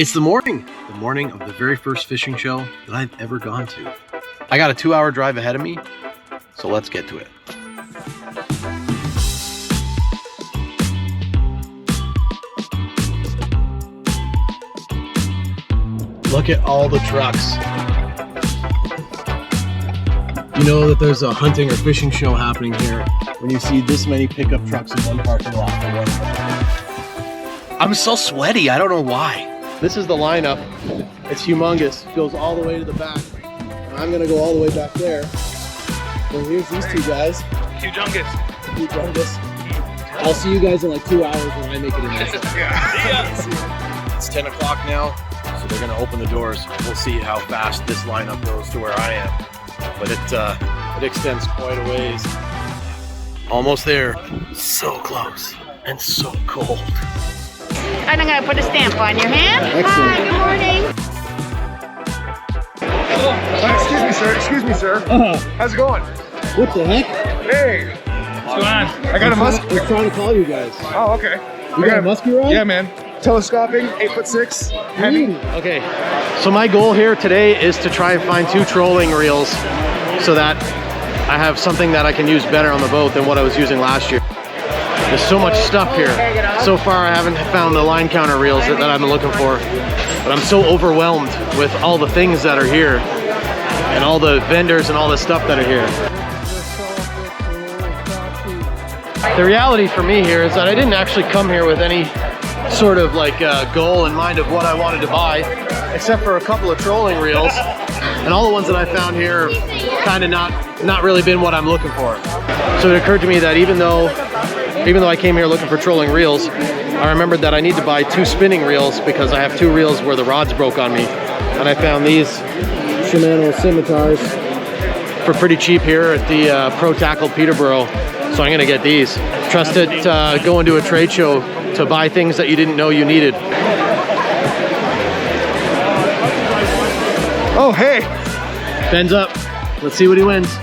It's the morning of the very first fishing show that I've ever gone to. I got a 2-hour drive ahead of me, so let's get to it. Look at all the trucks. You know that there's a hunting or fishing show happening here when you see this many pickup trucks in one parking lot for one day. I'm so sweaty, I don't know why. This is the lineup. It's humongous. It goes all the way to the back. And I'm gonna go all the way back there. And here's these two guys. Humongous. I'll see you guys in like 2 hours when I make it in there. It's 10 o'clock now, so they're gonna open the doors. We'll see how fast this lineup goes to where I am. But it extends quite a ways. Almost there. So close and so cold. And I'm going to put a stamp on your hand. Excellent. Hi, good morning. Excuse me, sir. How's it going? What the heck? Hey. What's going on? I got a muskie. We're trying to call you guys. Oh, okay. You got a muskie rod? Yeah, man. Telescoping, 8'6", heavy. Okay, so my goal here today is to try and find 2 trolling reels so that I have something that I can use better on the boat than what I was using last year. There's so much stuff here. So far I haven't found the line counter reels that I've been looking for, but I'm so overwhelmed with all the things that are here and all the vendors and all the stuff that are here. The reality for me here is that I didn't actually come here with any sort of like goal in mind of what I wanted to buy, except for a couple of trolling reels, and all the ones that I found here kind of not really been what I'm looking for. So it occurred to me that even though I came here looking for trolling reels, I remembered that I need to buy 2 spinning reels because I have 2 reels where the rods broke on me, and I found these Shimano scimitars for pretty cheap here at the Pro Tackle Peterborough. So I'm gonna get these. Trusted going to a trade show to buy things that you didn't know you needed. Oh, hey. Ben's up. Let's see what he wins.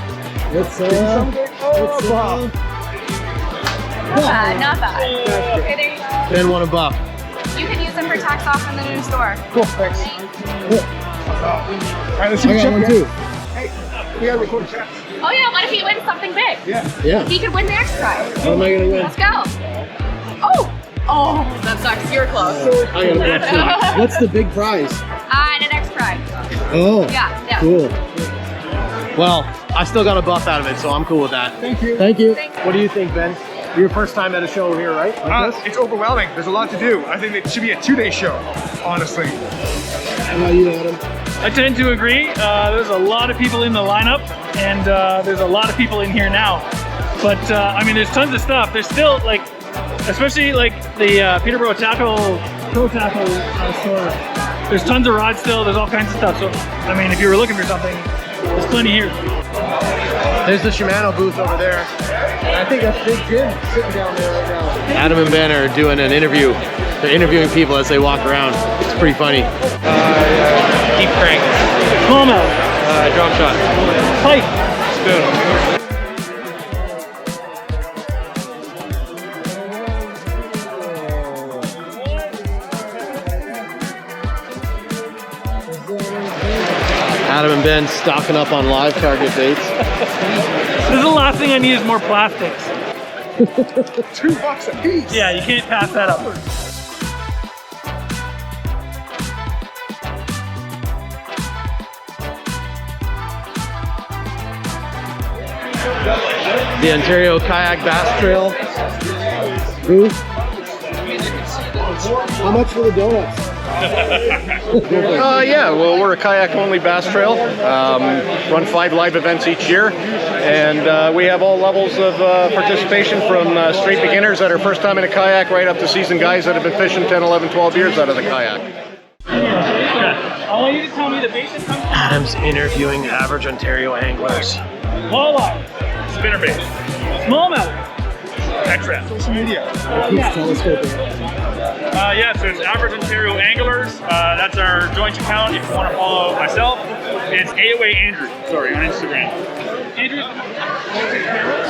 Not bad. Okay, there you go. Ben won a buff. You can use them for tax off in the new store. Cool, thanks. All right, let's see I got one too. Hey, we gotta record a chat. Oh yeah, what if he wins something big? Yeah. He could win the X prize. What am I gonna win? Let's go. Oh, that sucks. You're close. I got a buff too. What's the big prize? And an X prize. Oh. Yeah. Cool. Well, I still got a buff out of it, so I'm cool with that. Thank you. Thank you. Thanks. What do you think, Ben? Your first time at a show here, right? Like this? It's overwhelming. There's a lot to do. I think it should be a 2-day show, honestly. How about you, Adam? I tend to agree. There's a lot of people in the lineup, and there's a lot of people in here now. But I mean, there's tons of stuff. There's still like, especially like the Peterborough Pro Tackle store. There's tons of rods still. There's all kinds of stuff. So I mean, if you were looking for something, there's plenty here. There's the Shimano booth over there. And I think that's Big Jim sitting down there right now. Adam and Ben are doing an interview. They're interviewing people as they walk around. It's pretty funny. Deep crank. Smallmouth. Drop shot. Pike. Spoon. Adam and Ben stocking up on live target baits. This is the last thing I need is more plastics. $2 a piece. Yeah, you can't pass that up. The Ontario Kayak Bass Trail booth. How much for the donuts? Yeah, well, we're a kayak-only bass trail. Run 5 live events each year, and we have all levels of participation from straight beginners that are first time in a kayak right up to seasoned guys that have been fishing 10, 11, 12 years out of the kayak. I want you to tell me the basis comes from Adam's interviewing average Ontario anglers. walleye, spinnerbait, smallmouth, X-Rat. Social media. Yeah, so it's average Ontario anglers. That's our joint account. If you want to follow myself, it's AOA Andrew. Sorry, on Instagram. Andrew.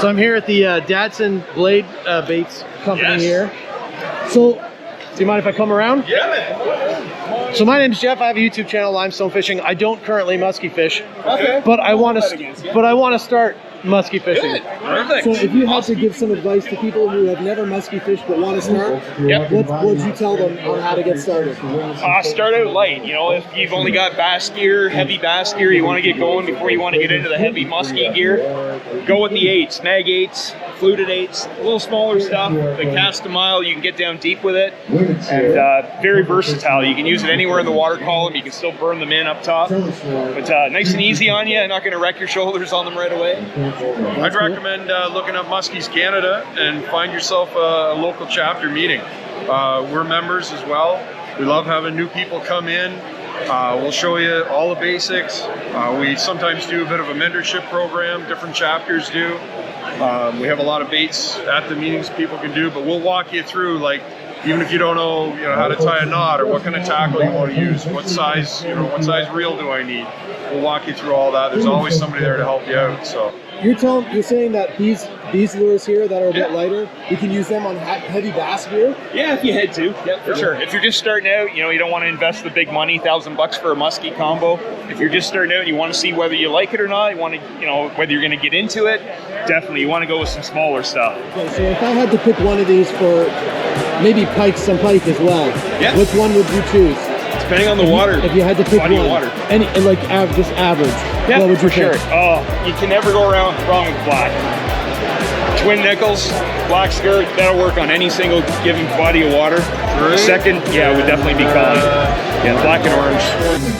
So I'm here at the Dadson Blade Baits Company Yes. here. So, do you mind if I come around? Yeah, man. So my name's Jeff. I have a YouTube channel, Limestone Fishing. I don't currently musky fish, but I want to start musky fishing. Perfect. So if you had to give some advice to people who have never musky fished but want to start, what would you tell them on how to get started? Start out light. You know, if you've only got bass gear, heavy bass gear, you want to get going before you want to get into the heavy musky gear, go with the 8s, snag 8s, fluted 8s, a little smaller stuff. The cast a mile, you can get down deep with it, and very versatile. You can use it anywhere in the water column. You can still burn them in up top, but nice and easy on you. Not going to wreck your shoulders on them right away. I'd recommend looking up Muskies Canada and find yourself a local chapter meeting. We're members as well. We love having new people come in. We'll show you all the basics. We sometimes do a bit of a mentorship program, different chapters do. We have a lot of baits at the meetings people can do, but we'll walk you through, like, even if you don't know, how to tie a knot or what kind of tackle you want to use, what size reel do I need. We'll walk you through all that. There's always somebody there to help you out. So You're saying that these lures here that are a bit lighter, we can use them on heavy bass gear? Yeah, if you had to. Yeah, for sure. If you're just starting out, you don't want to invest the big money, $1,000 for a musky combo. If you're just starting out and you want to see whether you like it or not, you want to, whether you're going to get into it, definitely you want to go with some smaller stuff. Okay, so if I had to pick one of these for maybe some pike as well, which one would you choose? Depending on the water. If you had to pick body one, of water. Just average, Yeah, what would you for sure. pick? Oh, you can never go wrong with black. Twin nickels, black skirt, that'll work on any single given body of water. Second, would definitely be Colin. Black and orange.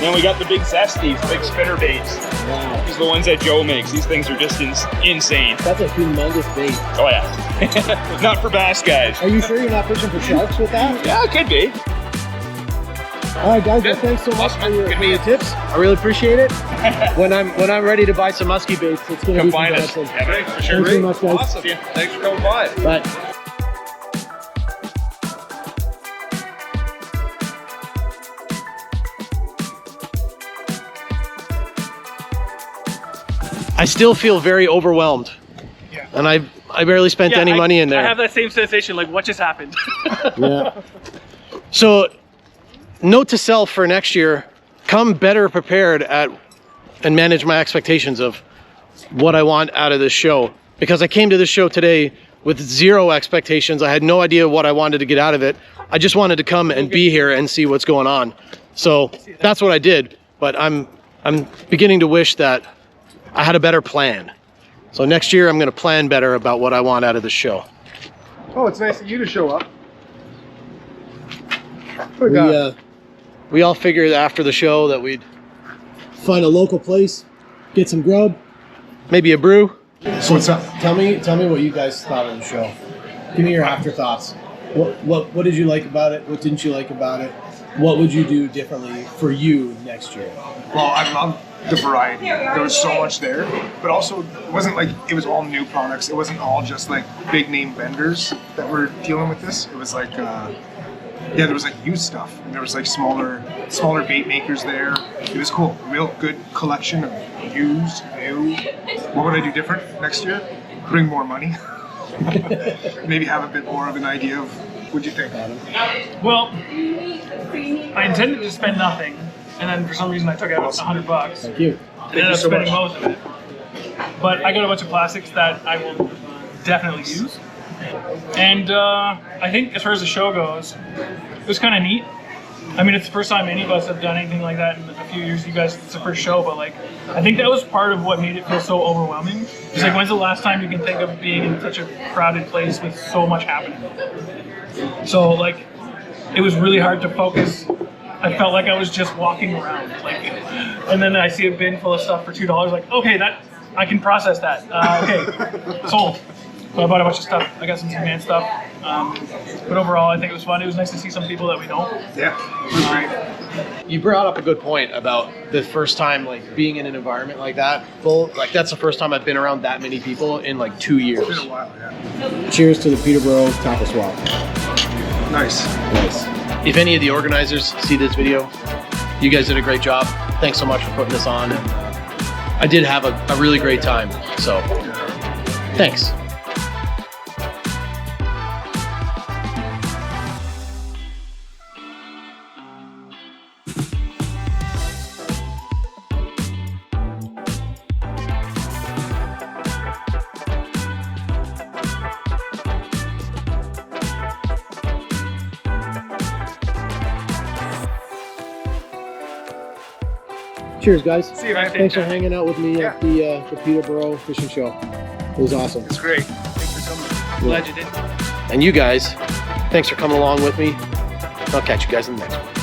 Then we got the big zesties, big spinner baits. Wow. These are the ones that Joe makes. These things are just insane. That's a humongous bait. Oh yeah. Not for bass guys. Are you sure you're not fishing for sharks with that? Yeah, it could be. All right, guys. Well, thanks so much for your tips. I really appreciate it. when I'm ready to buy some musky baits, it's going to be find us. fantastic. Yeah, for sure. Thanks so much, guys. Awesome. Thanks for coming by. Bye. I still feel very overwhelmed. Yeah. And I barely spent any money in there. I have that same sensation, like what just happened? Yeah. So, note to self for next year, come better prepared and manage my expectations of what I want out of this show. Because I came to this show today with zero expectations. I had no idea what I wanted to get out of it. I just wanted to come and be here and see what's going on. So that's what I did. But I'm beginning to wish that I had a better plan. So next year I'm going to plan better about what I want out of the show. Oh, it's nice of you to show up. We all figured after the show that we'd find a local place, get some grub, maybe a brew. So what's up? Tell me what you guys thought of the show. Give me your afterthoughts. What did you like about it? What didn't you like about it? What would you do differently for you next year? Well, I love the variety. There was so much there, but also it wasn't like it was all new products. It wasn't all just like big name vendors that were dealing with this. It was like there was like used stuff, and there was like smaller bait makers there. It was cool. A real good collection of used, new. What would I do different next year? Bring more money. Maybe have a bit more of an idea of what'd you think, Adam? Well, I intended to spend nothing, and then for some reason I took out $100. Thank you. I ended up spending most of it. But I got a bunch of plastics that I will definitely use. And I think as far as the show goes, it was kind of neat. I mean, it's the first time any of us have done anything like that in a few years. You guys, it's the first show, but like, I think that was part of what made it feel so overwhelming. It's like, when's the last time you can think of being in such a crowded place with so much happening? So like, it was really hard to focus. I felt like I was just walking around, like, and then I see a bin full of stuff for $2. Like, okay, that I can process that. Okay, sold. So I bought a bunch of stuff. I got some man stuff. But overall, I think it was fun. It was nice to see some people that we know. Yeah, it was great. You brought up a good point about the first time, like, being in an environment like that. Like, that's the first time I've been around that many people in like 2 years. It's been a while, yeah. Cheers to the Peterborough Tackle Swap. Nice. If any of the organizers see this video, you guys did a great job. Thanks so much for putting this on. And I did have a really great time. So, thanks. Cheers, guys. See you, man. Thanks for hanging out with me at the Peterborough Fishing Show. It was awesome. It's great. Thanks for coming. Glad you did. And you guys, thanks for coming along with me. I'll catch you guys in the next one.